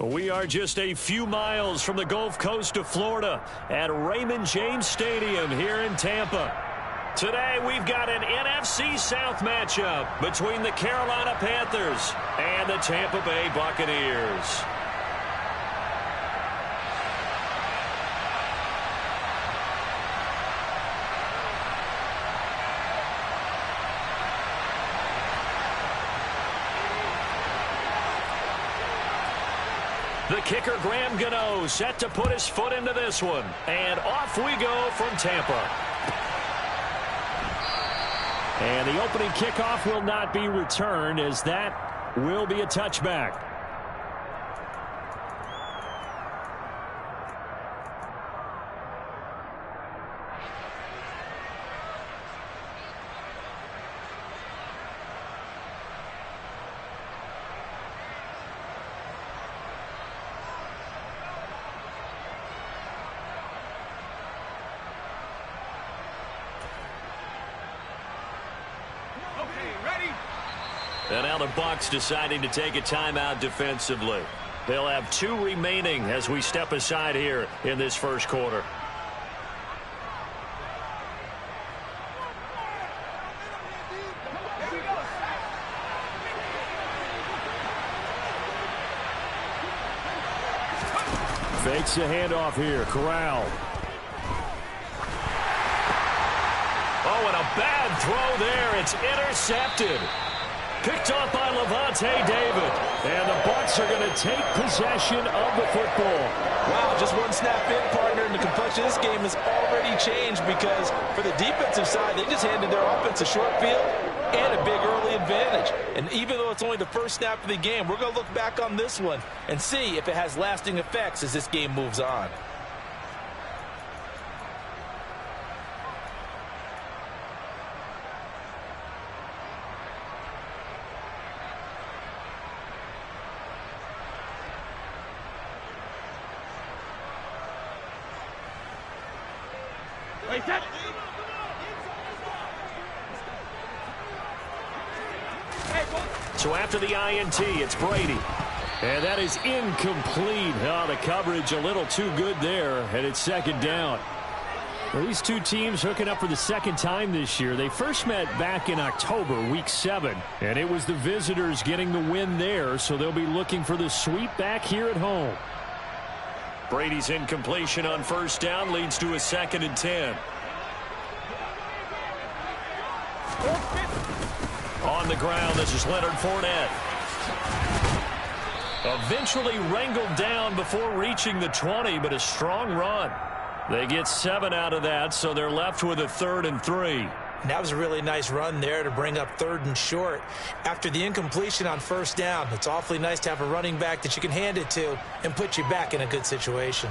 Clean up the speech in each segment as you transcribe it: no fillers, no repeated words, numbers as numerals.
We are just a few miles from the Gulf Coast of Florida at Raymond James Stadium here in Tampa. Today we've got an NFC South matchup between the Carolina Panthers and the Tampa Bay Buccaneers. The kicker, Graham Gano, set to put his foot into this one. And off we go from Tampa. And the opening kickoff will not be returned, as that will be a touchback. And now the Bucs deciding to take a timeout defensively. They'll have 2 remaining as we step aside here in this first quarter. Fakes the handoff here. Corral. Oh, and a bad throw there. It's intercepted. Picked off by Lavonte David. And the Bucs are going to take possession of the football. Wow, just one snap in, partner, and the complexion of this game has already changed because for the defensive side, they just handed their offense a short field and a big early advantage. And even though it's only the first snap of the game, we're going to look back on this one and see if it has lasting effects as this game moves on. So after the INT, it's Brady. And that is incomplete. Oh, the coverage a little too good there, and it's second down. Well, these two teams hooking up for the second time this year. They first met back in October, week 7, and it was the visitors getting the win there, so they'll be looking for the sweep back here at home. Brady's incompletion on first down leads to a 2nd and 10. On the ground, this is Leonard Fournette. Eventually wrangled down before reaching the 20, but a strong run. They get 7 out of that, so they're left with a 3rd and 3. And that was a really nice run there to bring up 3rd and short. After the incompletion on first down, it's awfully nice to have a running back that you can hand it to and put you back in a good situation.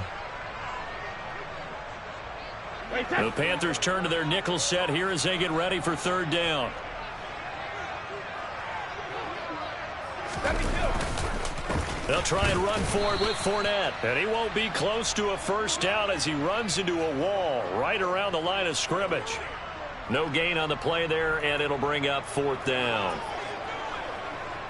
The Panthers turn to their nickel set here as they get ready for 3rd down. They'll try and run for it with Fournette. And he won't be close to a first down as he runs into a wall right around the line of scrimmage. No gain on the play there, and it'll bring up 4th down.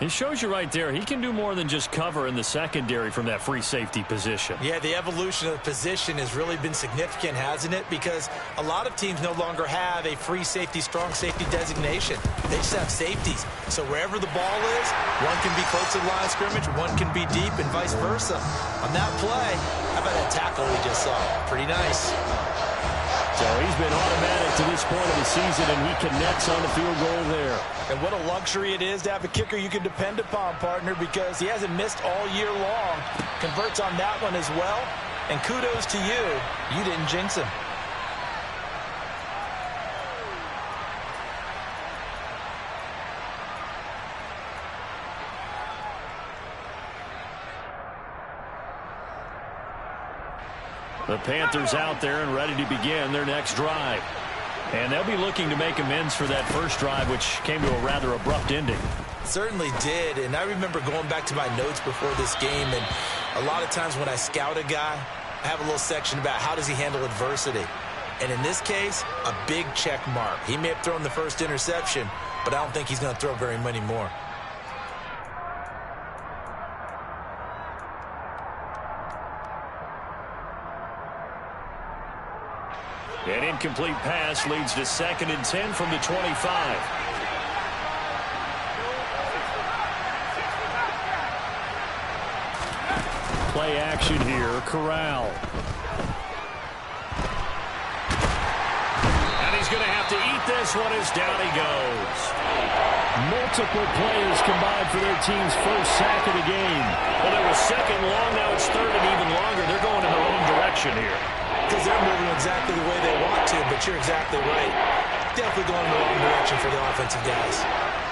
He shows you right there, he can do more than just cover in the secondary from that free safety position. Yeah, the evolution of the position has really been significant, hasn't it? Because a lot of teams no longer have a free safety, strong safety designation. They just have safeties. So wherever the ball is, one can be close to the line of scrimmage, one can be deep, and vice versa. On that play, how about that tackle we just saw? Pretty nice. So he's been automatic to this point of the season, and he connects on the field goal there. And what a luxury it is to have a kicker you can depend upon, partner, because he hasn't missed all year long. Converts on that one as well. And kudos to you. You didn't jinx him. The Panthers out there and ready to begin their next drive. And they'll be looking to make amends for that first drive, which came to a rather abrupt ending. Certainly did, and I remember going back to my notes before this game, and a lot of times when I scout a guy, I have a little section about how does he handle adversity. And in this case, a big check mark. He may have thrown the first interception, but I don't think he's going to throw very many more. An incomplete pass leads to 2nd and 10 from the 25. Play action here. Corral. And he's going to have to eat this one as down he goes. Multiple players combined for their team's first sack of the game. Well, it was 2nd long. Now it's 3rd and even longer. They're going in the wrong direction here. Because they're moving exactly the way they want to, but you're exactly right. Definitely going in the wrong direction for the offensive guys.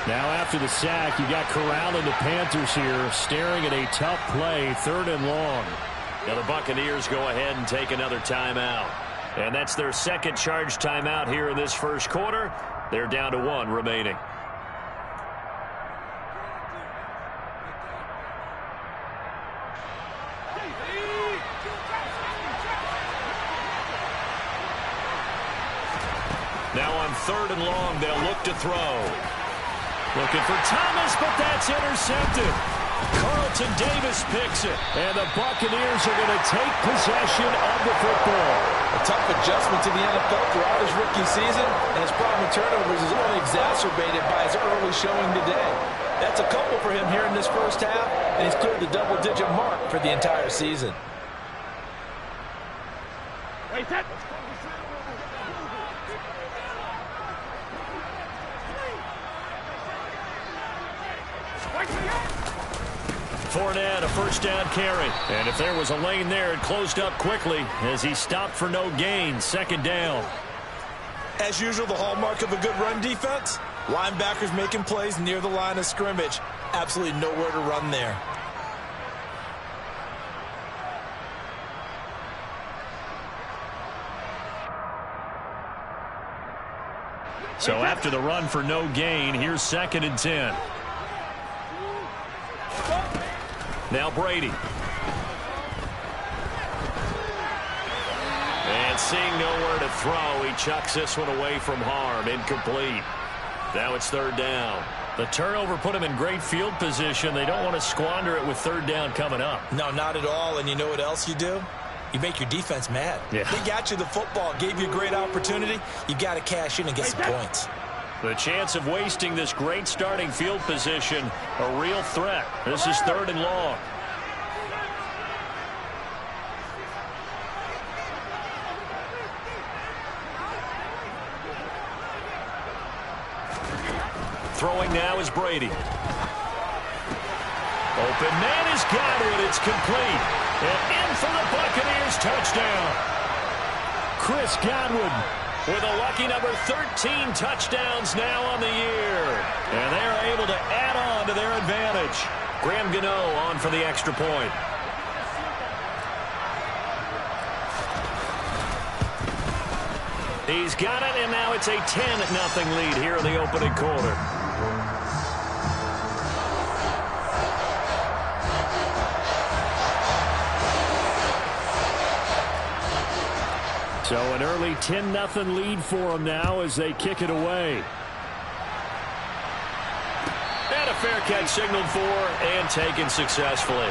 Now after the sack, you got Corral and the Panthers here staring at a tough play, 3rd and long. Now the Buccaneers go ahead and take another timeout. And that's their 2nd charge timeout here in this first quarter. They're down to 1 remaining. Now on 3rd and long, they'll look to throw. Looking for Thomas, but that's intercepted. Carlton Davis picks it. And the Buccaneers are going to take possession of the football. A tough adjustment to the NFL throughout his rookie season, and his problem with turnovers is only exacerbated by his early showing today. That's a couple for him here in this first half, and he's cleared the double-digit mark for the entire season. Wait, that. Fournette, a first down carry. And if there was a lane there, it closed up quickly as he stopped for no gain. 2nd down. As usual, the hallmark of a good run defense, linebackers making plays near the line of scrimmage. Absolutely nowhere to run there. So after the run for no gain, here's 2nd and 10. Now Brady. And seeing nowhere to throw, he chucks this one away from harm. Incomplete. Now it's 3rd down. The turnover put him in great field position. They don't want to squander it with 3rd down coming up. No, not at all. And you know what else you do? You make your defense mad. Yeah. They got you the football, gave you a great opportunity. You got to cash in and get some points. The chance of wasting this great starting field position, a real threat. This is 3rd and long. Throwing now is Brady. Open man is Godwin. It's complete. And in for the Buccaneers touchdown. Chris Godwin with a lucky number 13 touchdowns now on the year. And they're able to add on to their advantage. Graham Gano on for the extra point. He's got it, and now it's a 10-0 lead here in the opening quarter. So an early 10-0 lead for them now as they kick it away. And a fair catch signaled for and taken successfully.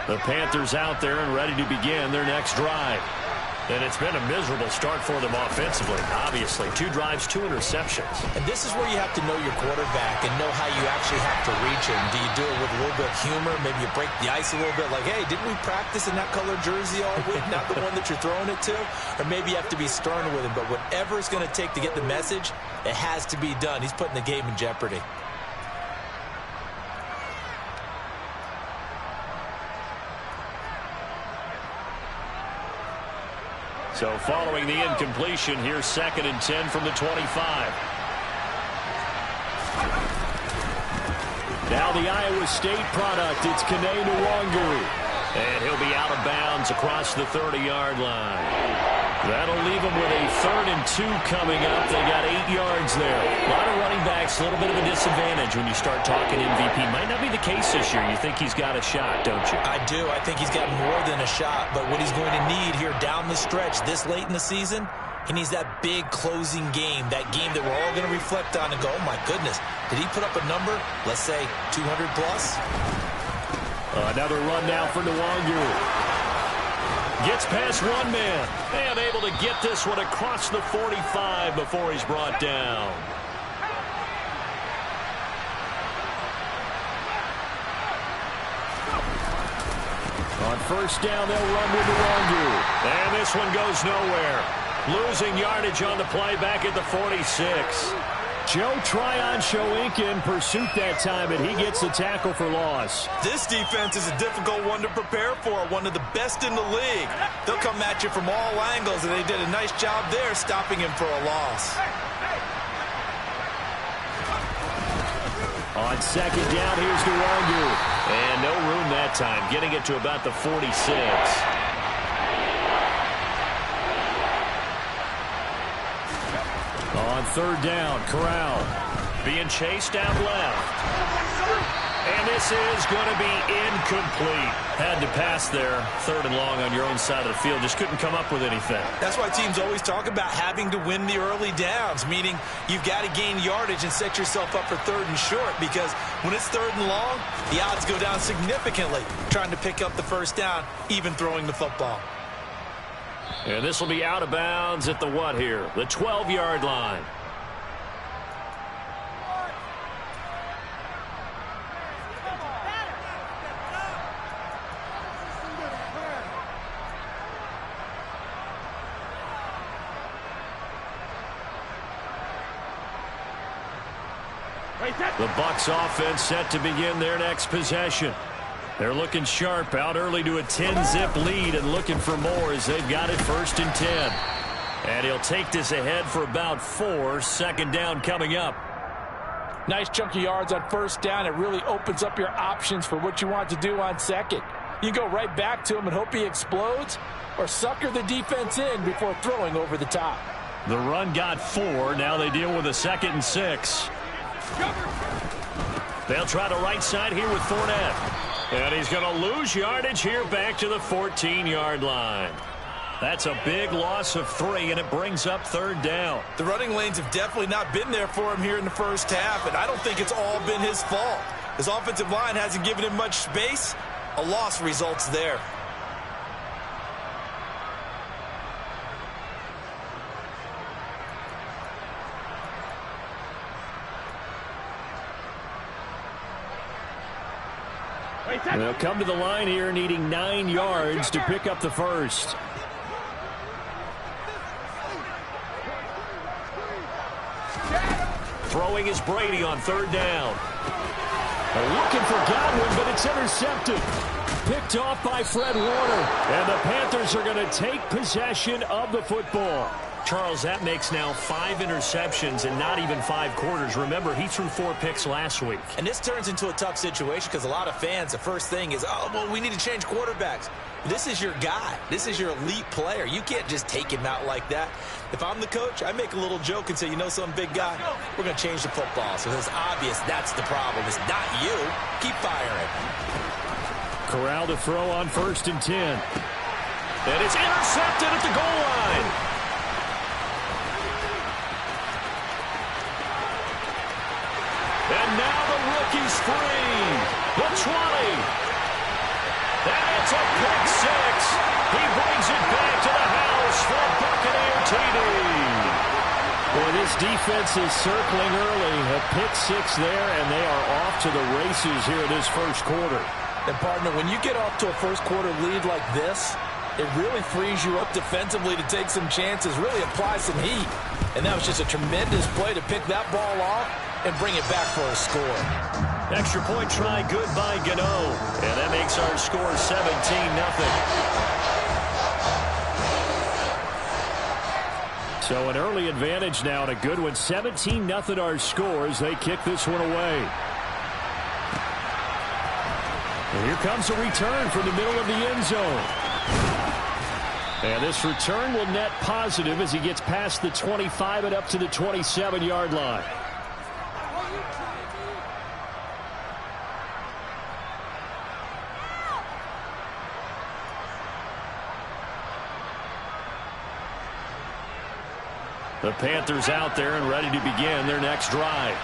The Panthers out there and ready to begin their next drive. And it's been a miserable start for them offensively, obviously. 2 drives, 2 interceptions. And this is where you have to know your quarterback and know how you actually have to reach him. Do you do it with a little bit of humor? Maybe you break the ice a little bit like, hey, didn't we practice in that color jersey all week? Not the one that you're throwing it to? Or maybe you have to be stern with him. But whatever it's going to take to get the message, it has to be done. He's putting the game in jeopardy. So following the incompletion, here's 2nd and 10 from the 25. Now the Iowa State product, it's Kene Nwangwu. And he'll be out of bounds across the 30-yard line. That'll leave them with a 3rd and 2 coming up. They got 8 yards there. A lot of running backs, a little bit of a disadvantage when you start talking MVP. Might not be the case this year. You think he's got a shot, don't you? I do. I think he's got more than a shot. But what he's going to need here down the stretch this late in the season, he needs that big closing game, that game that we're all going to reflect on and go, oh, my goodness, did he put up a number, let's say 200 plus? Another run now for Nwangu. Gets past one man and able to get this one across the 45 before he's brought down. On 1st down, they'll run with Nwangu. And this one goes nowhere. Losing yardage on the play back at the 46. Joe Tryon-Shoyinka in pursuit that time, and he gets the tackle for loss. This defense is a difficult one to prepare for, one of the best in the league. They'll come at you from all angles, and they did a nice job there stopping him for a loss. On 2nd down, here's Nwangu. And no room that time, getting it to about the 46. On 3rd down, Corral being chased out left. And this is going to be incomplete. Had to pass there, 3rd and long on your own side of the field. Just couldn't come up with anything. That's why teams always talk about having to win the early downs, meaning you've got to gain yardage and set yourself up for 3rd and short, because when it's 3rd and long, the odds go down significantly trying to pick up the 1st down, even throwing the football. And this will be out of bounds at the what here? The 12-yard line. The Bucs offense set to begin their next possession. They're looking sharp, out early to a 10-zip lead and looking for more as they've got it 1st and 10. And he'll take this ahead for about 4. 2nd down coming up. Nice chunky yards on 1st down. It really opens up your options for what you want to do on 2nd. You go right back to him and hope he explodes, or sucker the defense in before throwing over the top. The run got 4. Now they deal with a 2nd and 6. They'll try the right side here with Fournette. And he's going to lose yardage here back to the 14-yard line. That's a big loss of 3, and it brings up 3rd down. The running lanes have definitely not been there for him here in the 1st half, and I don't think it's all been his fault. His offensive line hasn't given him much space. A loss results there. They'll come to the line here needing 9 yards to pick up the 1st. Throwing is Brady on 3rd down. They're looking for Godwin, but it's intercepted. Picked off by Fred Warner. And the Panthers are going to take possession of the football. Charles, that makes now 5 interceptions and not even 5 quarters. Remember, he threw 4 picks last week. And this turns into a tough situation because a lot of fans, the first thing is, oh, well, we need to change quarterbacks. This is your guy. This is your elite player. You can't just take him out like that. If I'm the coach, I make a little joke and say, you know some big guy, we're going to change the football. So it's obvious that's the problem. It's not you. Keep firing. Corral to throw on 1st and 10. And it's intercepted at the goal line. And now the rookie's free. The 20. And it's a pick 6. He brings it back to the house for a Buccaneer TD. Well, this defense is circling early. A pick 6 there, and they are off to the races here this 1st quarter. And, partner, when you get off to a 1st quarter lead like this, it really frees you up defensively to take some chances, really apply some heat. And that was just a tremendous play to pick that ball off and bring it back for a score. Extra point try good by Gano. And that makes our score 17-0. So an early advantage now and a good one. 17-0 our score as they kick this one away. And here comes a return from the middle of the end zone. And this return will net positive as he gets past the 25 and up to the 27-yard line. The Panthers out there and ready to begin their next drive.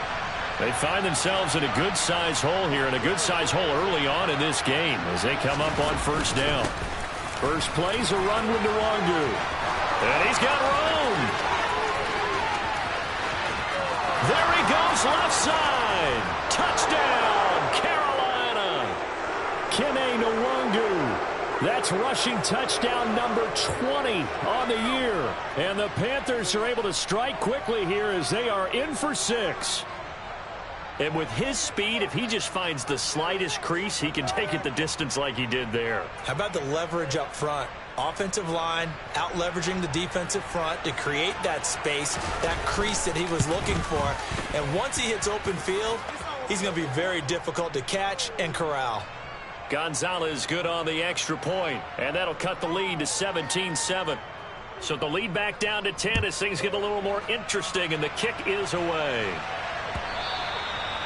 They find themselves in a good-sized hole here, and a good-sized hole early on in this game as they come up on first down. First play's a run with Nwangwu. And he's got room. There he goes, left side. Touchdown, Carolina. Kene Nwangwu. That's rushing touchdown number 20 on the year. And the Panthers are able to strike quickly here as they are in for 6. And with his speed, if he just finds the slightest crease, he can take it the distance like he did there. How about the leverage up front? Offensive line out-leveraging the defensive front to create that space, that crease that he was looking for. And once he hits open field, he's going to be very difficult to catch and corral. Gonzalez good on the extra point, and that'll cut the lead to 17-7. So the lead back down to 10 as things get a little more interesting, and the kick is away.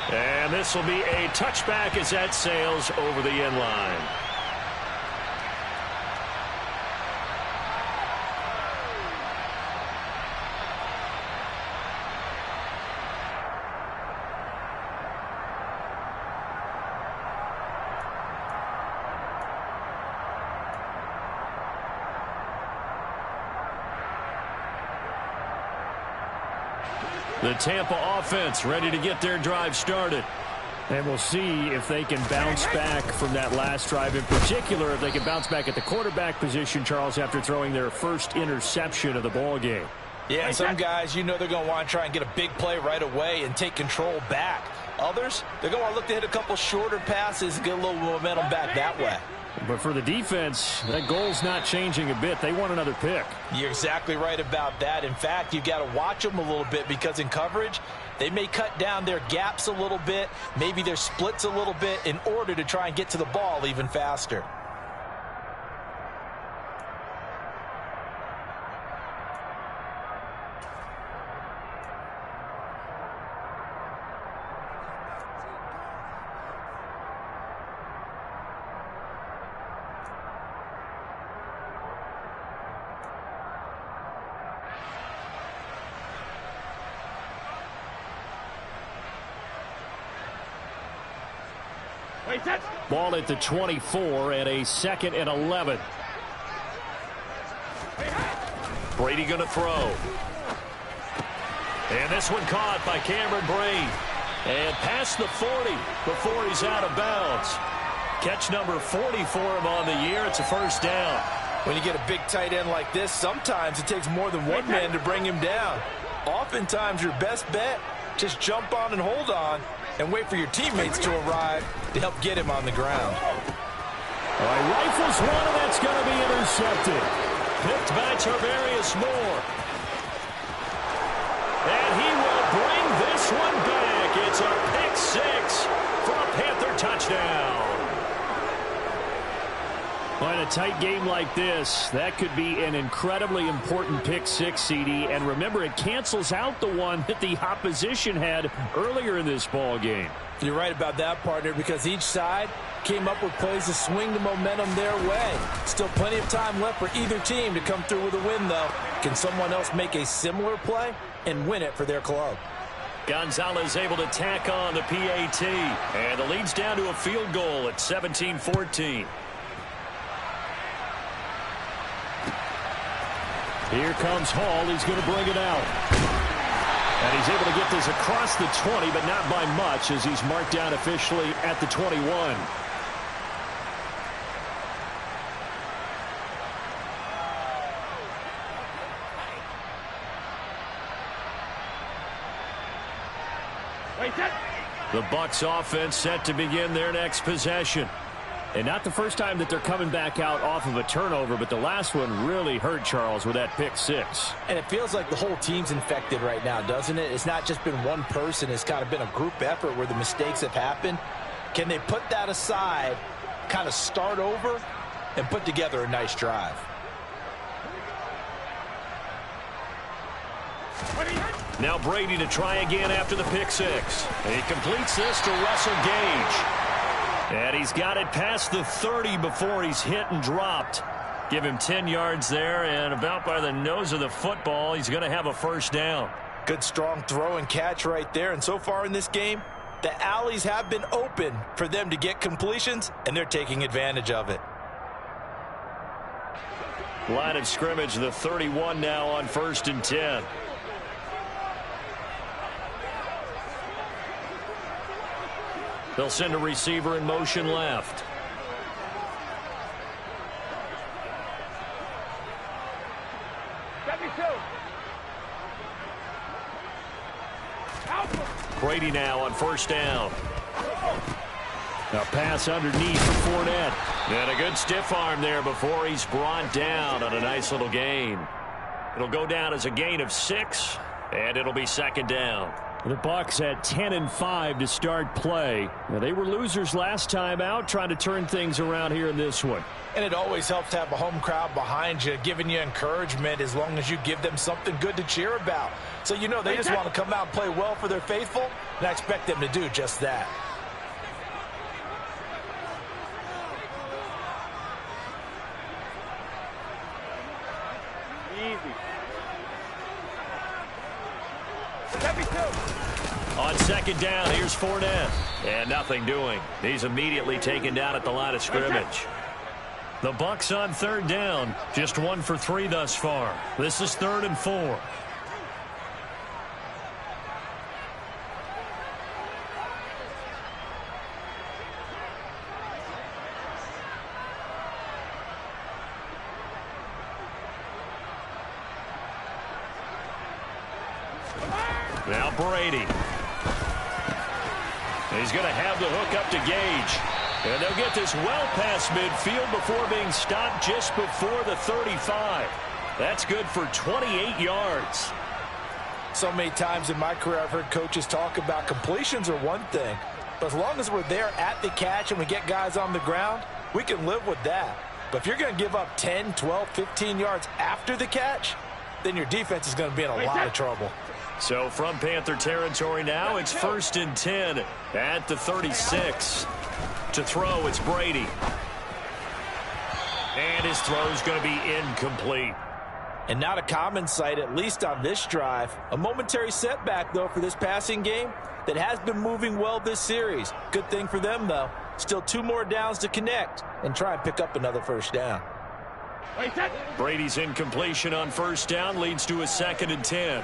And this will be a touchback as that sails over the end line. The Tampa offense ready to get their drive started. And we'll see if they can bounce back from that last drive. In particular, if they can bounce back at the quarterback position, Charles, after throwing their first interception of the ball game. Yeah, some guys, you know they're going to want to try and get a big play right away and take control back. Others, they're going to want to look to hit a couple shorter passes and get a little momentum back that way. But for the defense, that goal's not changing a bit. They want another pick. You're exactly right about that. In fact, you've got to watch them a little bit because in coverage, they may cut down their gaps a little bit, maybe their splits a little bit in order to try and get to the ball even faster. Ball at the 24 and a 2nd and 11. Brady going to throw. And this one caught by Cameron Brate. And past the 40 before he's out of bounds. Catch number 40 for him on the year. It's a first down. When you get a big tight end like this, sometimes it takes more than one man to bring him down. Oftentimes your best bet, just jump on and hold on and wait for your teammates to arrive to help get him on the ground. All right, rifles one, and that's going to be intercepted. Picked by Tarvarius Moore. And he will bring this one back. It's a pick 6 for a Panther touchdown. Well, in a tight game like this, that could be an incredibly important pick 6, CD. And remember, it cancels out the one that the opposition had earlier in this ball game. You're right about that, partner, because each side came up with plays to swing the momentum their way. Still plenty of time left for either team to come through with a win, though. Can someone else make a similar play and win it for their club? Gonzalez able to tack on the PAT. And the lead's down to a field goal at 17-14. Here comes Hall. He's going to bring it out. And he's able to get this across the 20, but not by much as he's marked down officially at the 21. The Bucs offense set to begin their next possession. And not the first time that they're coming back out off of a turnover, but the last one really hurt, Charles, with that pick 6. And it feels like the whole team's infected right now, doesn't it? It's not just been one person. It's kind of been a group effort where the mistakes have happened. Can they put that aside, kind of start over, and put together a nice drive? Now Brady to try again after the pick six. He completes this to Russell Gage. And he's got it past the 30 before he's hit and dropped. Give him 10 yards there, and about by the nose of the football, he's going to have a first down. Good strong throw and catch right there. And so far in this game, the alleys have been open for them to get completions, and they're taking advantage of it. Line of scrimmage, the 31 now on 1st and 10. They'll send a receiver in motion left. Brady now on 1st down. A pass underneath for Fournette. And a good stiff arm there before he's brought down on a nice little gain. It'll go down as a gain of 6, and it'll be 2nd down. The Bucs had 10-5 to start play. Now, they were losers last time out, trying to turn things around here in this one. And it always helps to have a home crowd behind you, giving you encouragement as long as you give them something good to cheer about. So you know they just want to come out and play well for their faithful, and I expect them to do just that. On 2nd down, here's Fournette. And nothing doing. He's immediately taken down at the line of scrimmage. The Bucs on 3rd down. Just 1 for 3 thus far. This is 3rd and 4. Now Brady. He's going to have the hook up to Gage. And they'll get this well past midfield before being stopped just before the 35. That's good for 28 yards. So many times in my career I've heard coaches talk about completions are one thing. But as long as we're there at the catch and we get guys on the ground, we can live with that. But if you're going to give up 10, 12, 15 yards after the catch, then your defense is going to be in a lot of trouble. So from Panther territory now, it's 1st and 10 at the 36. To throw, it's Brady. And his throw's going to be incomplete. And not a common sight, at least on this drive. A momentary setback, though, for this passing game that has been moving well this series. Good thing for them, though. Still 2 more downs to connect and try and pick up another first down. Brady's incompletion on 1st down leads to a 2nd and 10.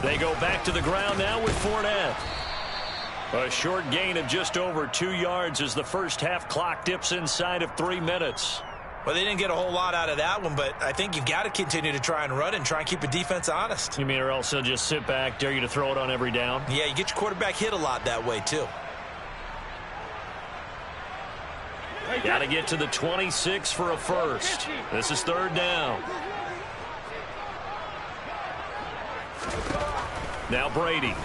They go back to the ground now with Fournette. A short gain of just over 2 yards as the first half clock dips inside of 3 minutes. Well, they didn't get a whole lot out of that one, but I think you've got to continue to try and run and try and keep the defense honest. You mean or else they'll just sit back, dare you to throw it on every down? Yeah, you get your quarterback hit a lot that way, too. Got to get to the 26 for a first. This is 3rd down. Now Brady.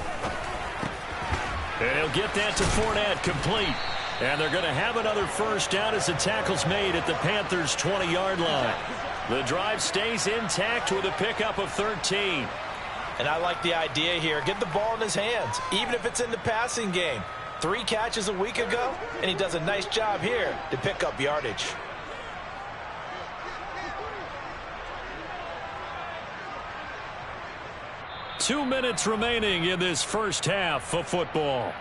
And he'll get that to Fournette, complete. And they're going to have another first down as the tackle's made at the Panthers' 20-yard line. The drive stays intact with a pickup of 13. And I like the idea here. Get the ball in his hands, even if it's in the passing game. 3 catches a week ago, and he does a nice job here to pick up yardage. Two minutes remaining in this first half of football.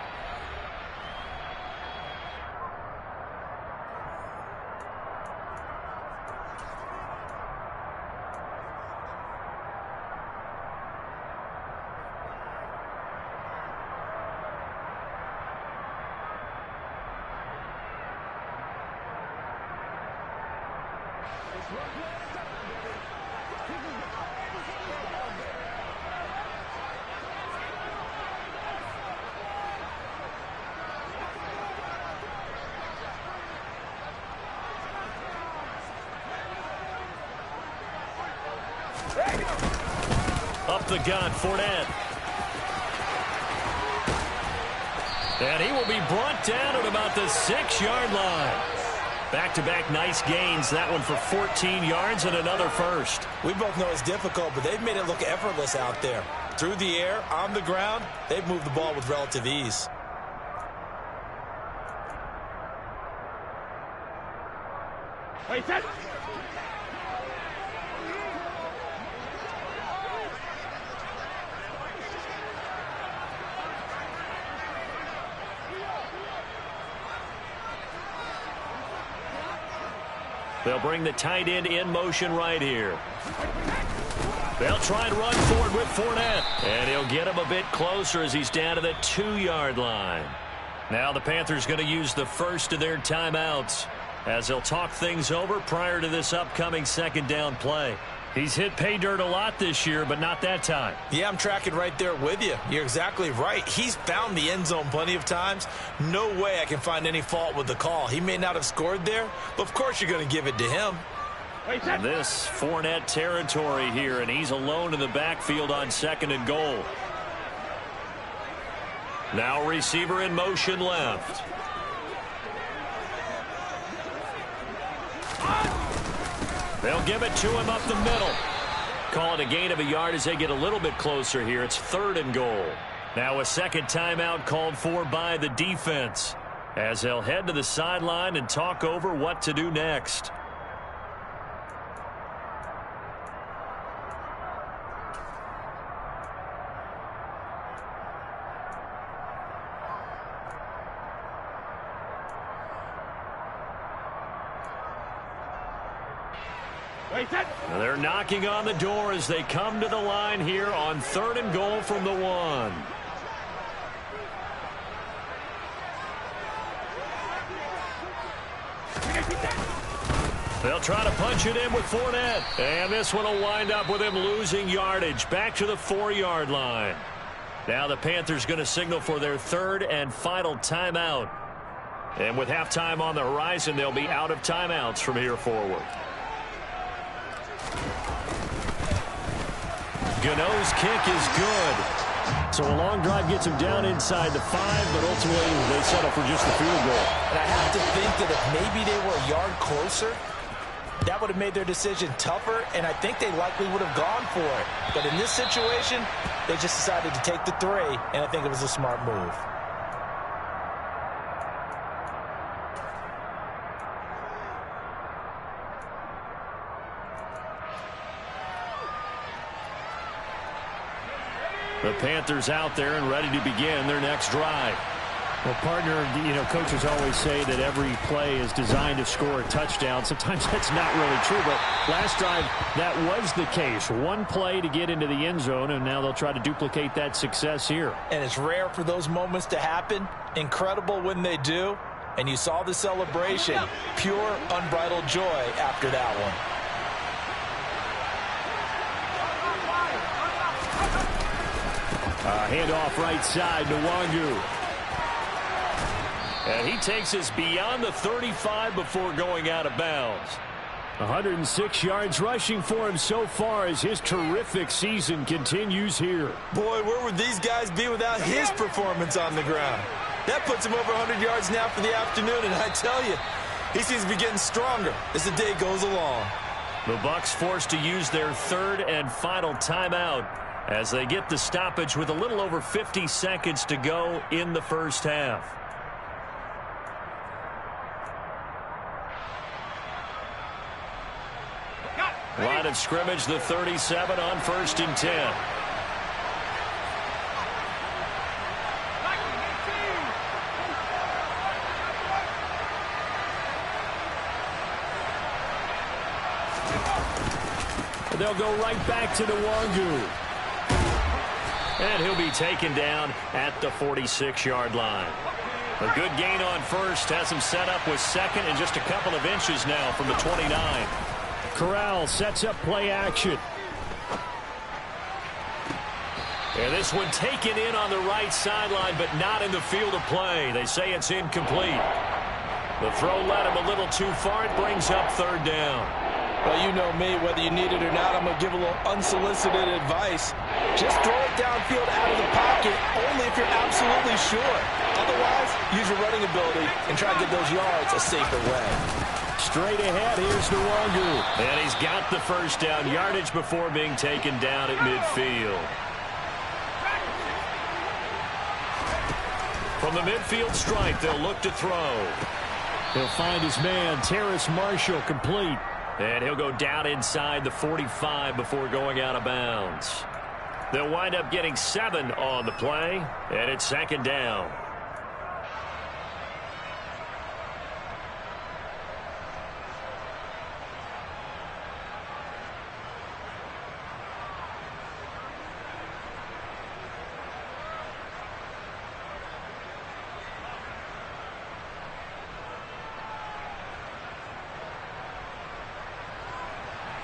Up the gun, Fournette. And he will be brought down at about the 6-yard line. Back-to-back nice gains. That one for 14 yards and another first. We both know it's difficult, but they've made it look effortless out there. Through the air, on the ground, they've moved the ball with relative ease. Wait, set. They'll bring the tight end in motion right here. They'll try and run forward with Fournette. And he'll get him a bit closer as he's down to the 2-yard line. Now the Panthers going to use the first of their timeouts as they'll talk things over prior to this upcoming second down play. He's hit pay dirt a lot this year, but not that time. Yeah, I'm tracking right there with you. You're exactly right. He's found the end zone plenty of times. No way I can find any fault with the call. He may not have scored there, but of course you're going to give it to him. And this Fournette territory here, and he's alone in the backfield on 2nd and goal. Now receiver in motion left. They'll give it to him up the middle. Call it a gain of a yard as they get a little bit closer here. It's 3rd and goal. Now a second timeout called for by the defense as they'll head to the sideline and talk over what to do next. They're knocking on the door as they come to the line here on 3rd and goal from the 1. They'll try to punch it in with Fournette. And this one will wind up with him losing yardage back to the 4-yard line. Now the Panthers going to signal for their 3rd and final timeout. And with halftime on the horizon, they'll be out of timeouts from here forward. Gano's kick is good. So a long drive gets him down inside the 5, but ultimately they settle for just the field goal. And I have to think that if maybe they were a yard closer, that would have made their decision tougher, and I think they likely would have gone for it. But in this situation, they just decided to take the 3, and I think it was a smart move. The Panthers out there and ready to begin their next drive. Well, partner, coaches always say that every play is designed to score a touchdown. Sometimes that's not really true, but last drive, that was the case. One play to get into the end zone, and now they'll try to duplicate that success here. And it's rare for those moments to happen. Incredible when they do. And you saw the celebration. Pure, unbridled joy after that one. Handoff right side to Wangu. And he takes us beyond the 35 before going out of bounds. 106 yards rushing for him so far as his terrific season continues here. Boy, where would these guys be without his performance on the ground? That puts him over 100 yards now for the afternoon, and I tell you, he seems to be getting stronger as the day goes along. The Bucs forced to use their 3rd and final timeout as they get the stoppage with a little over 50 seconds to go in the first half. Line of scrimmage, the 37 on 1st and 10. They'll go right back to Wangu. And he'll be taken down at the 46-yard line. A good gain on 1st has him set up with 2nd and just a couple of inches now from the 29. Corral sets up play action. And this one taken in on the right sideline, but not in the field of play. They say it's incomplete. The throw led him a little too far. It brings up 3rd down. Well, you know me, whether you need it or not, I'm going to give a little unsolicited advice. Just throw it downfield out of the pocket, only if you're absolutely sure. Otherwise, use your running ability and try to get those yards a safer way. Straight ahead, here's Nwogu. And he's got the first down yardage before being taken down at midfield. From the midfield stripe, they'll look to throw. He'll find his man, Terrace Marshall, complete. And he'll go down inside the 45 before going out of bounds. They'll wind up getting 7 on the play, and it's second down.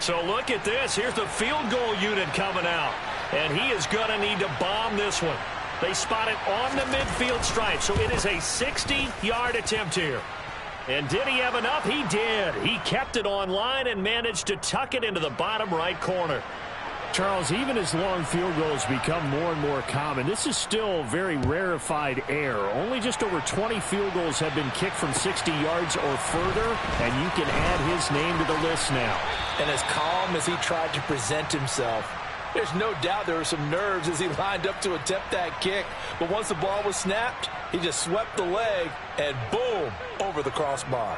So look at this. Here's the field goal unit coming out. And he is going to need to bomb this one. They spot it on the midfield stripe. So it is a 60-yard attempt here. And did he have enough? He did. He kept it on line and managed to tuck it into the bottom right corner. Charles, even as long field goals become more and more common, this is still very rarefied air. Only just over 20 field goals have been kicked from 60 yards or further, and you can add his name to the list now. And as calm as he tried to present himself, there's no doubt there were some nerves as he lined up to attempt that kick. But once the ball was snapped, he just swept the leg and boom, over the crossbar.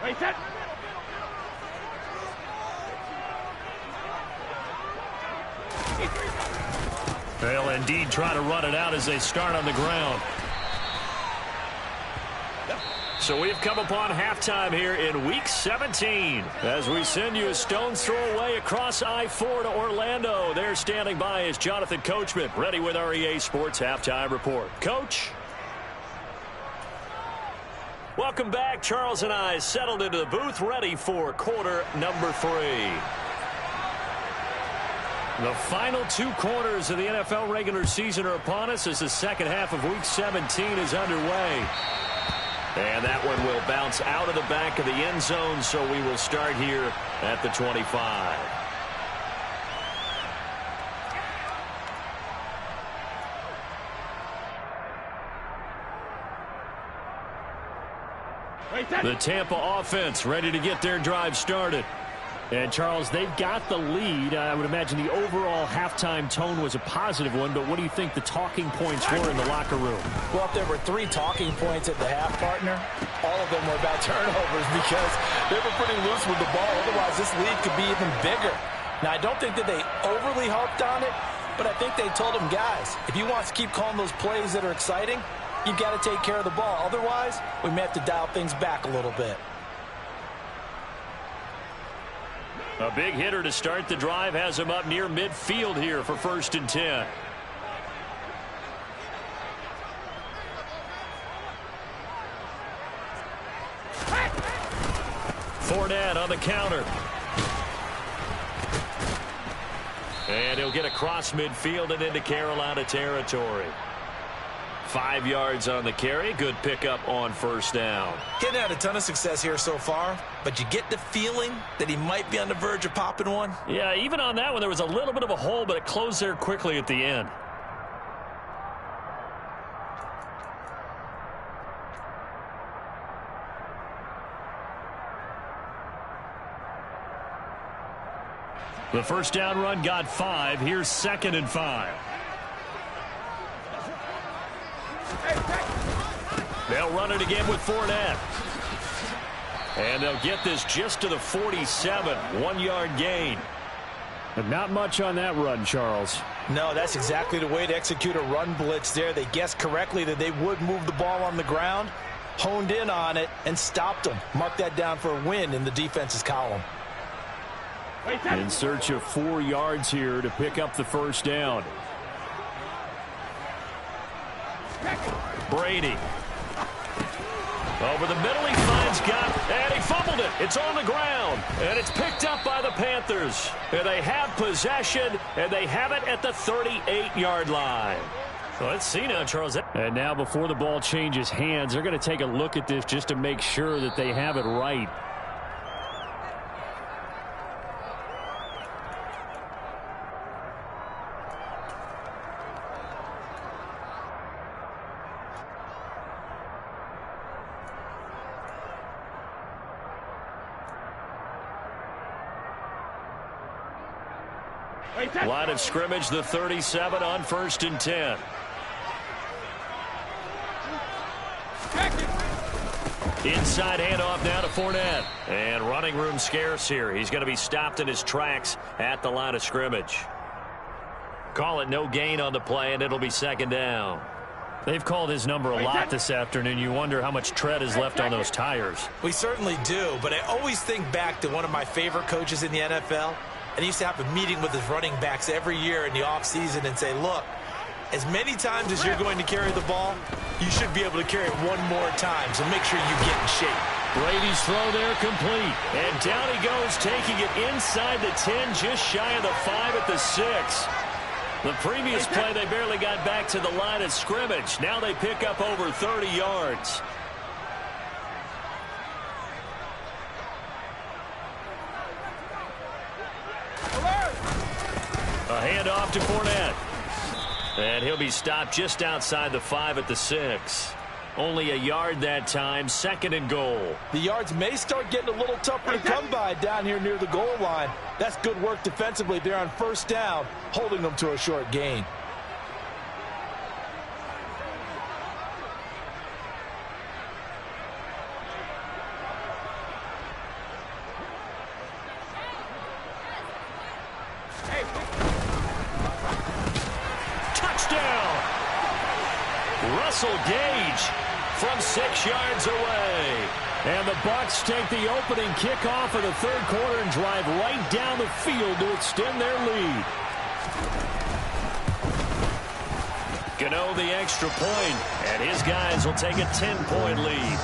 Wait, set. They'll indeed try to run it out as they start on the ground. So we've come upon halftime here in Week 17. As we send you a stone's throw away across I-4 to Orlando. There standing by is Jonathan Coachman, ready with our EA Sports Halftime Report. Coach? Welcome back. Charles and I settled into the booth, ready for quarter number 3. The final 2 quarters of the NFL regular season are upon us as the second half of Week 17 is underway. And that one will bounce out of the back of the end zone, so we will start here at the 25. The Tampa offense ready to get their drive started. And, Charles, they've got the lead. I would imagine the overall halftime tone was a positive one, but what do you think the talking points were in the locker room? Well, if there were 3 talking points at the half, partner, all of them were about turnovers because they were pretty loose with the ball. Otherwise, this lead could be even bigger. Now, I don't think that they overly harped on it, but I think they told them, guys, if you want to keep calling those plays that are exciting, you've got to take care of the ball. Otherwise, we may have to dial things back a little bit. A big hitter to start the drive has him up near midfield here for 1st and 10. Fournette on the counter. And he'll get across midfield and into Carolina territory. 5 yards on the carry. Good pickup on 1st down. Getting had a ton of success here so far, but you get the feeling that he might be on the verge of popping one. Yeah, even on that one, there was a little bit of a hole, but it closed there quickly at the end. The 1st down run got 5. Here's 2nd and 5. They'll run it again with Fournette. And they'll get this just to the 47. 1-yard gain. But not much on that run, Charles. No, that's exactly the way to execute a run blitz there. They guessed correctly that they would move the ball on the ground, honed in on it, and stopped them. Mark that down for a win in the defense's column. In search of 4 yards here to pick up the 1st down. Brady. Over the middle, he finds Gott, and he fumbled it. It's on the ground, and it's picked up by the Panthers. And they have possession, and they have it at the 38-yard line. So let's see now, Charles. And now before the ball changes hands, they're going to take a look at this just to make sure that they have it right. Line of scrimmage, the 37 on 1st and 10. Inside handoff now to Fournette. And running room scarce here. He's going to be stopped in his tracks at the line of scrimmage. Call it no gain on the play, and it'll be 2nd down. They've called his number a lot this afternoon. You wonder how much tread is left on those tires. We certainly do, but I always think back to one of my favorite coaches in the NFL, and he used to have a meeting with his running backs every year in the offseason and say, look, as many times as you're going to carry the ball, you should be able to carry it one more time, so make sure you get in shape. Brady's throw there complete. And down he goes, taking it inside the 10, just shy of the 5 at the 6. The previous play, they barely got back to the line of scrimmage. Now they pick up over 30 yards. A handoff to Fournette. And he'll be stopped just outside the 5 at the 6. Only a yard that time, 2nd and goal. The yards may start getting a little tougher to come by down here near the goal line. That's good work defensively there on 1st down, holding them to a short gain. Russell Gage from 6 yards away. And the Bucs take the opening kickoff of the 3rd quarter and drive right down the field to extend their lead. Gano the extra point, and his guys will take a 10-point lead.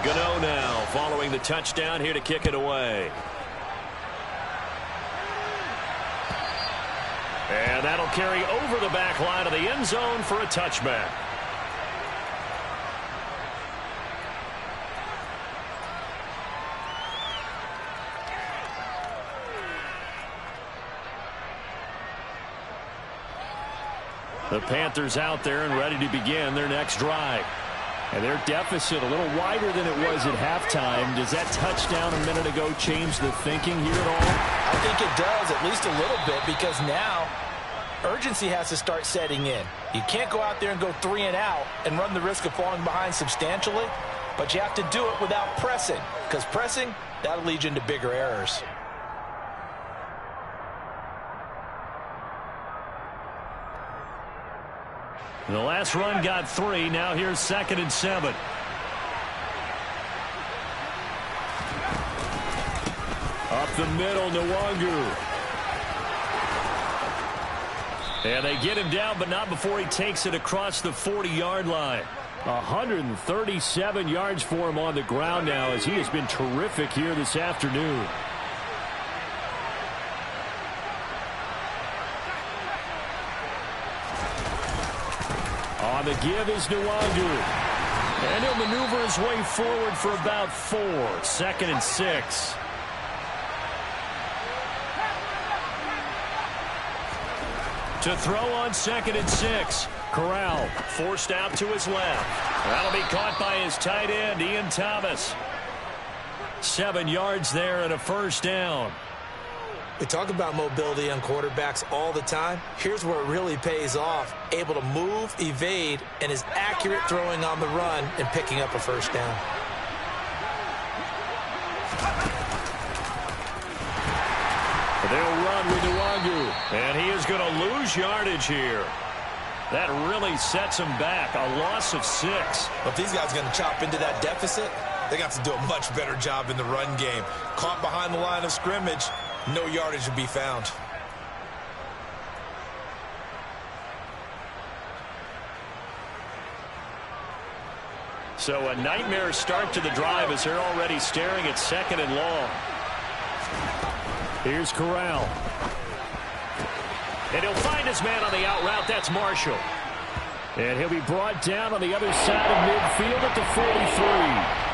Gano now following the touchdown here to kick it away. And that'll carry over the back line of the end zone for a touchback. The Panthers out there and ready to begin their next drive. And their deficit a little wider than it was at halftime. Does that touchdown a minute ago change the thinking here at all? I think it does, at least a little bit, because now urgency has to start setting in. You can't go out there and go 3 and out and run the risk of falling behind substantially, but you have to do it without pressing, because pressing, that'll lead you into bigger errors. The last run got 3. Now here's 2nd and 7. Up the middle, Nwangu. And they get him down, but not before he takes it across the 40-yard line. 137 yards for him on the ground now, as he has been terrific here this afternoon. On the give is Nwangu. And he'll maneuver his way forward for about 4. 2nd and 6. To throw on 2nd and 6. Corral forced out to his left. That'll be caught by his tight end, Ian Thomas. 7 yards there and a 1st down. We talk about mobility on quarterbacks all the time. Here's where it really pays off. Able to move, evade, and is accurate throwing on the run and picking up a 1st down. They'll run with Nwangu. And he is going to lose yardage here. That really sets him back. A loss of 6. But if these guys are going to chop into that deficit, they got to do a much better job in the run game. Caught behind the line of scrimmage, no yardage to be found. So a nightmare start to the drive as they're already staring at 2nd and long. Here's Corral. And he'll find his man on the out route. That's Marshall. And he'll be brought down on the other side of midfield at the 43.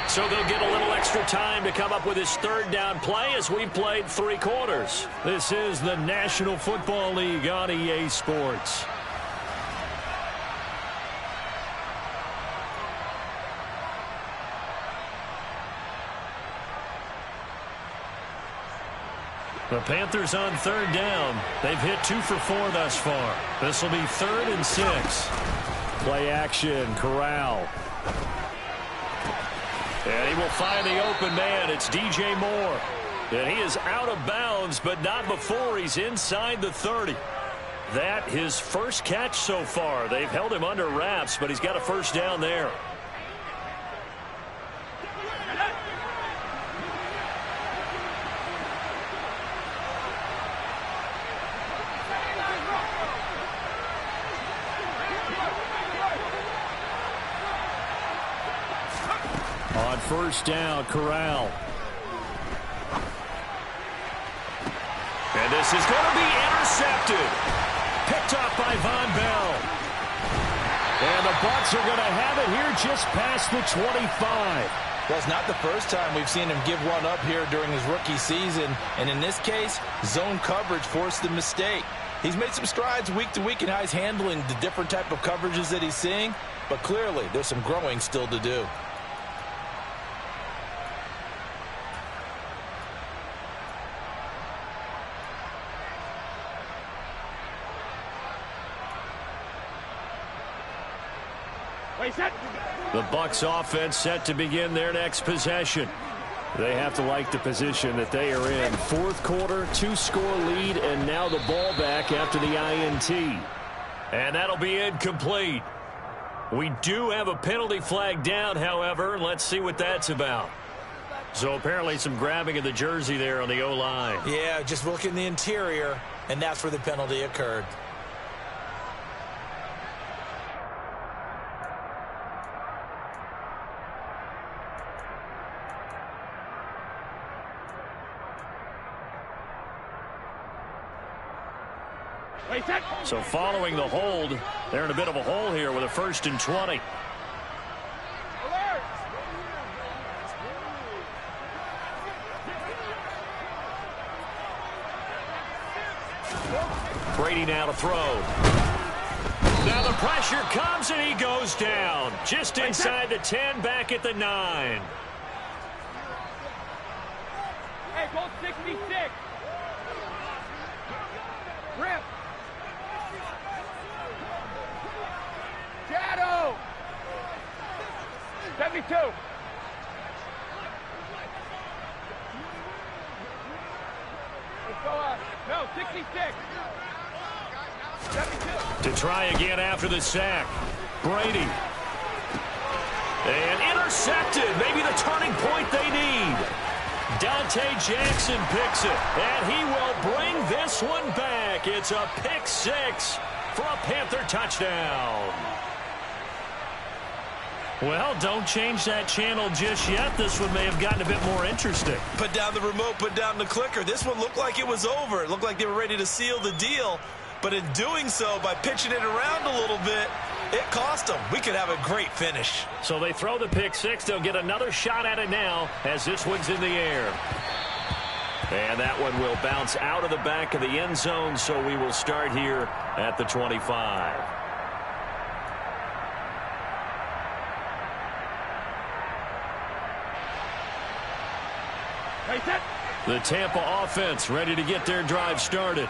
So they'll get a little extra time to come up with his 3rd down play as we've played 3 quarters. This is the National Football League on EA Sports. The Panthers on third down. They've hit 2 for 4 thus far. This will be 3rd and 6. Play action, Corral. And he will find the open man. It's DJ Moore. And he is out of bounds, but not before he's inside the 30. That his first catch so far. They've held him under wraps, but he's got a first down there. On first down, Corral. And this is going to be intercepted. Picked off by Von Bell. And the Bucs are going to have it here just past the 25. Well, it's not the first time we've seen him give one up here during his rookie season. And in this case, zone coverage forced the mistake. He's made some strides week to week in how he's handling the different type of coverages that he's seeing. But clearly, there's some growing still to do. The Bucs offense set to begin their next possession. They have to like the position that they are in. Fourth quarter, 2-score lead, and now the ball back after the INT. And that'll be incomplete. We do have a penalty flag down, however. Let's see what that's about. So apparently some grabbing of the jersey there on the O-line. Yeah, just look in the interior, and that's where the penalty occurred. So following the hold, they're in a bit of a hole here with a 1st and 20. Brady now to throw. Now the pressure comes and he goes down. Just inside the 10, back at the 9. Hey, goal 66. Rip. Shadow. 72. Let's go up. No, 66. 72. To try again after the sack. Brady. And intercepted. Maybe the turning point they need. Dante Jackson picks it. And he will bring this one back. It's a pick 6 for a Panther touchdown. Well, don't change that channel just yet. This one may have gotten a bit more interesting. Put down the remote, put down the clicker. This one looked like it was over. It looked like they were ready to seal the deal. But in doing so, by pitching it around a little bit, it cost them. We could have a great finish. So they throw the pick 6. They'll get another shot at it now as this one's in the air. And that one will bounce out of the back of the end zone, so we will start here at the 25. The Tampa offense ready to get their drive started.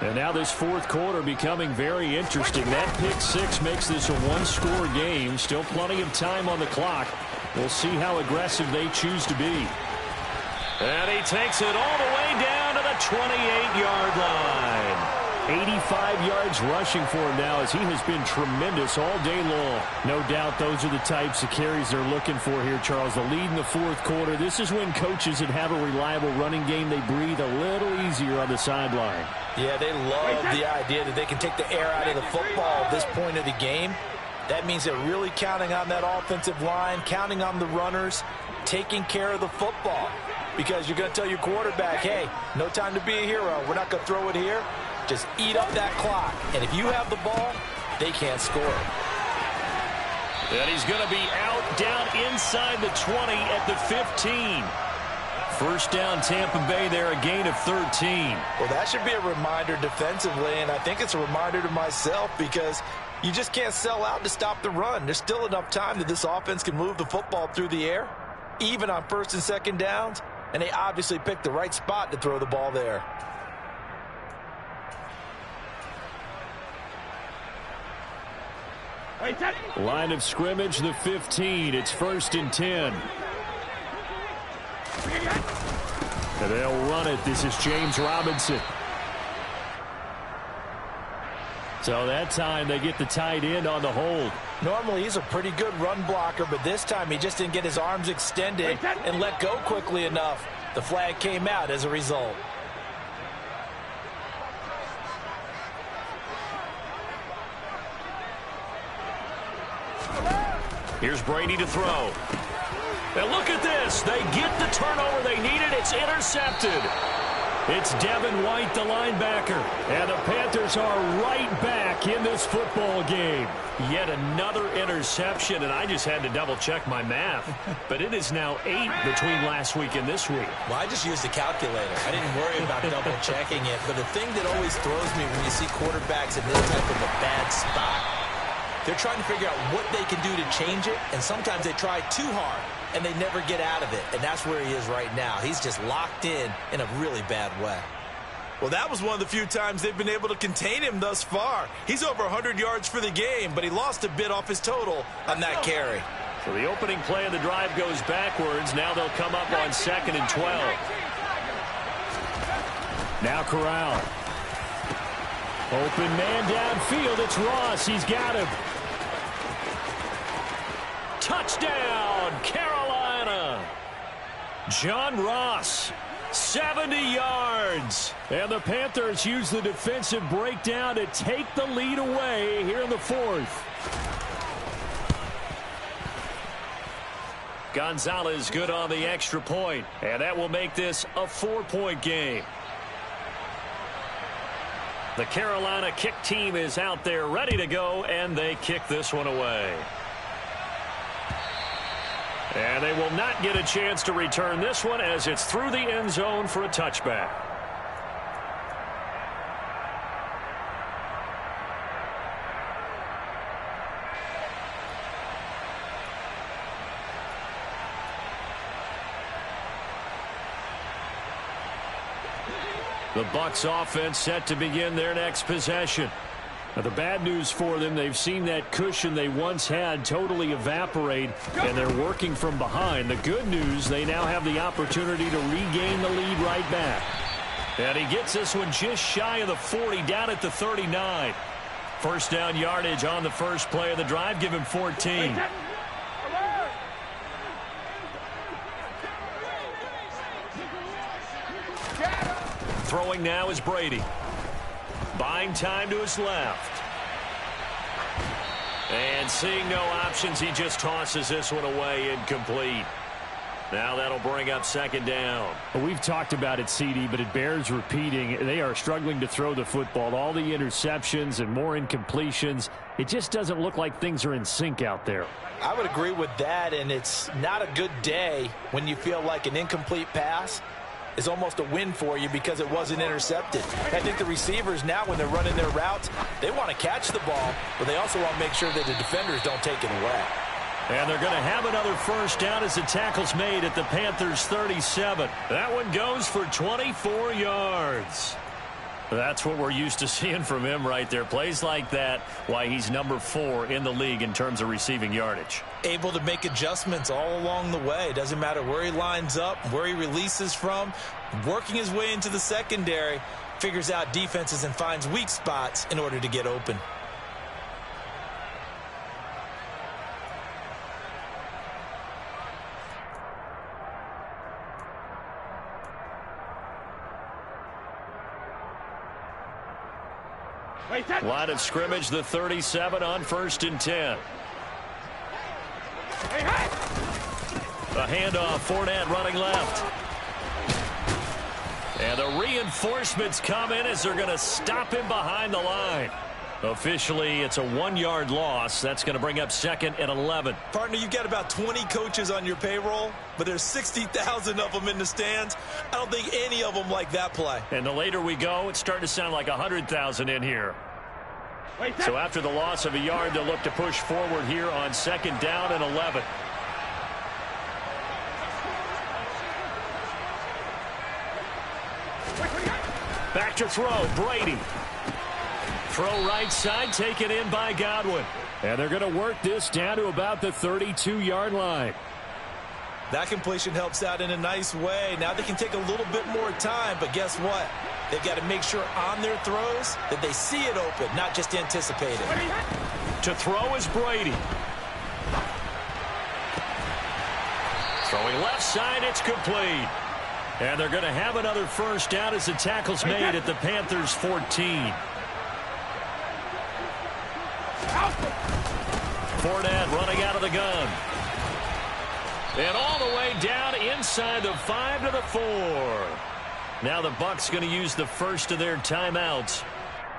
And now this fourth quarter becoming very interesting. That pick 6 makes this a one-score game. Still plenty of time on the clock. We'll see how aggressive they choose to be. And he takes it all the way down to the 28-yard line. 85 yards rushing for him now as he has been tremendous all day long. No doubt those are the types of carries they're looking for here, Charles. The lead in the fourth quarter. This is when coaches that have a reliable running game, they breathe a little easier on the sideline. Yeah, they love the idea that they can take the air out of the football at this point of the game. That means they're really counting on that offensive line, counting on the runners, taking care of the football. Because you're going to tell your quarterback, hey, no time to be a hero. We're not going to throw it here. Just eat up that clock. And if you have the ball, they can't score. And he's going to be out down inside the 20 at the 15. First down Tampa Bay there, a gain of 13. Well, that should be a reminder defensively, and I think it's a reminder to myself because you just can't sell out to stop the run. There's still enough time that this offense can move the football through the air, even on first and second downs. And they obviously picked the right spot to throw the ball there. Line of scrimmage, the 15. It's 1st and 10. And they'll run it. This is James Robinson. So that time they get the tight end on the hold. Normally he's a pretty good run blocker, but this time he just didn't get his arms extended and let go quickly enough. The flag came out as a result. Here's Brady to throw. And look at this. They get the turnover they needed. It's intercepted. It's Devin White, the linebacker. And the Panthers are right back in this football game. Yet another interception, and I just had to double-check my math. But it is now 8 between last week and this week. Well, I just used a calculator. I didn't worry about double-checking it. But the thing that always throws me when you see quarterbacks in this type of a bad spot, they're trying to figure out what they can do to change it, and sometimes they try too hard, and they never get out of it, and that's where he is right now. He's just locked in a really bad way. Well, that was one of the few times they've been able to contain him thus far. He's over 100 yards for the game, but he lost a bit off his total on that carry. So the opening play of the drive goes backwards. Now they'll come up on 2nd and 12. Now Corral. Open man downfield. It's Ross. He's got him. Touchdown, Carolina. John Ross, 70 yards. And the Panthers use the defensive breakdown to take the lead away here in the 4th. Gonzalez good on the extra point, and that will make this a 4-point game. The Carolina kick team is out there ready to go, and they kick this one away. And they will not get a chance to return this one as it's through the end zone for a touchback. The Bucs offense set to begin their next possession. Now, the bad news for them, they've seen that cushion they once had totally evaporate, and they're working from behind. The good news, they now have the opportunity to regain the lead right back. And he gets this one just shy of the 40, down at the 39. First down yardage on the first play of the drive. Give him 14. Throwing now is Brady. Buying time to his left. And seeing no options, he just tosses this one away, incomplete. Now that'll bring up 2nd down. Well, we've talked about it, CD, but it bears repeating. They are struggling to throw the football. All the interceptions and more incompletions. It just doesn't look like things are in sync out there. I would agree with that, and it's not a good day when you feel like an incomplete pass is almost a win for you because it wasn't intercepted. I think the receivers now, when they're running their routes, they want to catch the ball, but they also want to make sure that the defenders don't take it away. And they're going to have another first down as the tackle's made at the Panthers' 37. That one goes for 24 yards. That's what we're used to seeing from him right there. Plays like that, why he's number 4 in the league in terms of receiving yardage. Able to make adjustments all along the way. Doesn't matter where he lines up, where he releases from. Working his way into the secondary, figures out defenses and finds weak spots in order to get open. Line of scrimmage, the 37 on 1st and 10. A handoff, Fournette running left. And the reinforcements come in as they're going to stop him behind the line. Officially, it's a 1-yard loss. That's going to bring up 2nd and 11. Partner, you've got about 20 coaches on your payroll, but there's 60,000 of them in the stands. I don't think any of them like that play. And the later we go, it's starting to sound like 100,000 in here. So after the loss of a yard, they'll look to push forward here on 2nd down and 11. To throw, Brady. Throw right side, taken in by Godwin. And they're going to work this down to about the 32-yard line. That completion helps out in a nice way. Now they can take a little bit more time, but guess what? They've got to make sure on their throws that they see it open, not just anticipate it. To throw is Brady. Throwing left side, it's complete. And they're going to have another first down as the tackle's made at the Panthers' 14. Fournette running out of the gun. And all the way down inside the 5 to the 4. Now the Bucs going to use the first of their timeouts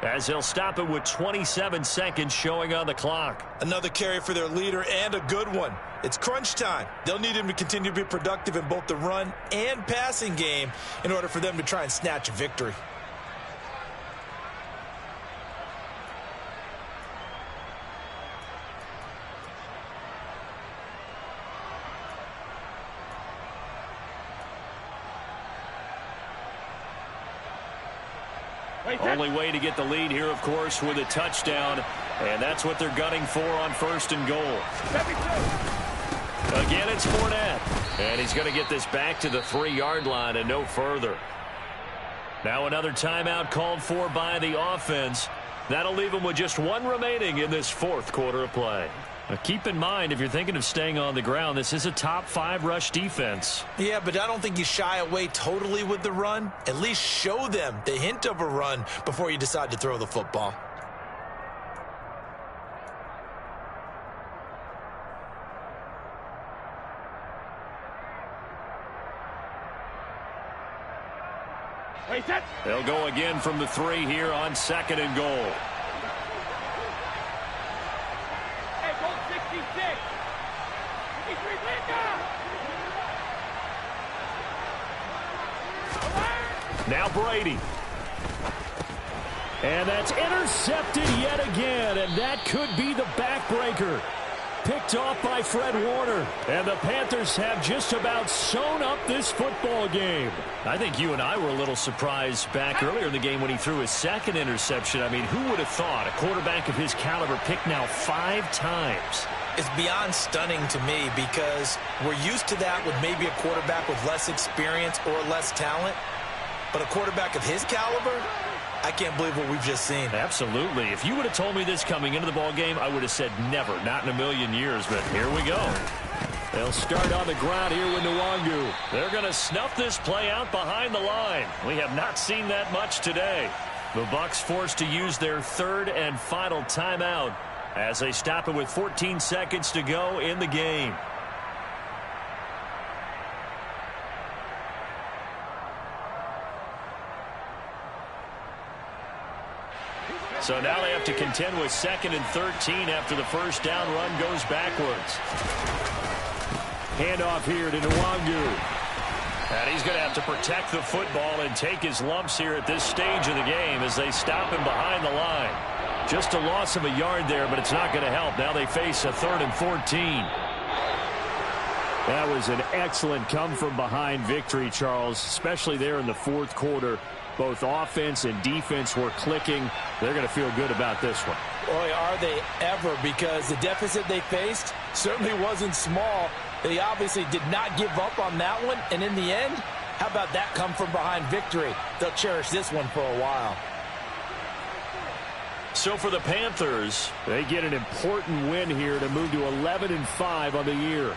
as they'll stop it with 27 seconds showing on the clock. Another carry for their leader and a good one. It's crunch time. They'll need him to continue to be productive in both the run and passing game in order for them to try and snatch a victory. Only way to get the lead here, of course, with a touchdown. And that's what they're gunning for on 1st and goal. Again, it's Fournette. And he's going to get this back to the 3-yard line and no further. Now another timeout called for by the offense. That'll leave them with just one remaining in this 4th quarter of play. Now keep in mind, if you're thinking of staying on the ground, this is a top 5 rush defense. Yeah, but I don't think you shy away totally with the run. At least show them the hint of a run before you decide to throw the football. They'll go again from the 3 here on 2nd and goal. Now Brady. And that's intercepted yet again, and that could be the backbreaker. Picked off by Fred Warner. And the Panthers have just about sewn up this football game. I think you and I were a little surprised back earlier in the game when he threw his 2nd interception. I mean, who would have thought a quarterback of his caliber picked now 5 times? It's beyond stunning to me because we're used to that with maybe a quarterback with less experience or less talent. But a quarterback of his caliber, I can't believe what we've just seen. Absolutely. If you would have told me this coming into the ball game, I would have said never, not in a million years. But here we go. They'll start on the ground here with Nwangu. They're going to snuff this play out behind the line. We have not seen that much today. The Bucs forced to use their 3rd and final timeout as they stop it with 14 seconds to go in the game. So now they have to contend with 2nd and 13 after the first down run goes backwards. Handoff here to Nwangu. And he's going to have to protect the football and take his lumps here at this stage of the game as they stop him behind the line. Just a loss of a yard there, but it's not going to help. Now they face a 3rd and 14. That was an excellent come-from-behind victory, Charles, especially there in the 4th quarter. Both offense and defense were clicking. They're going to feel good about this one. Boy, are they ever, because the deficit they faced certainly wasn't small. They obviously did not give up on that one, and in the end, how about that come-from-behind victory? They'll cherish this one for a while. So for the Panthers, they get an important win here to move to 11-5 on the year.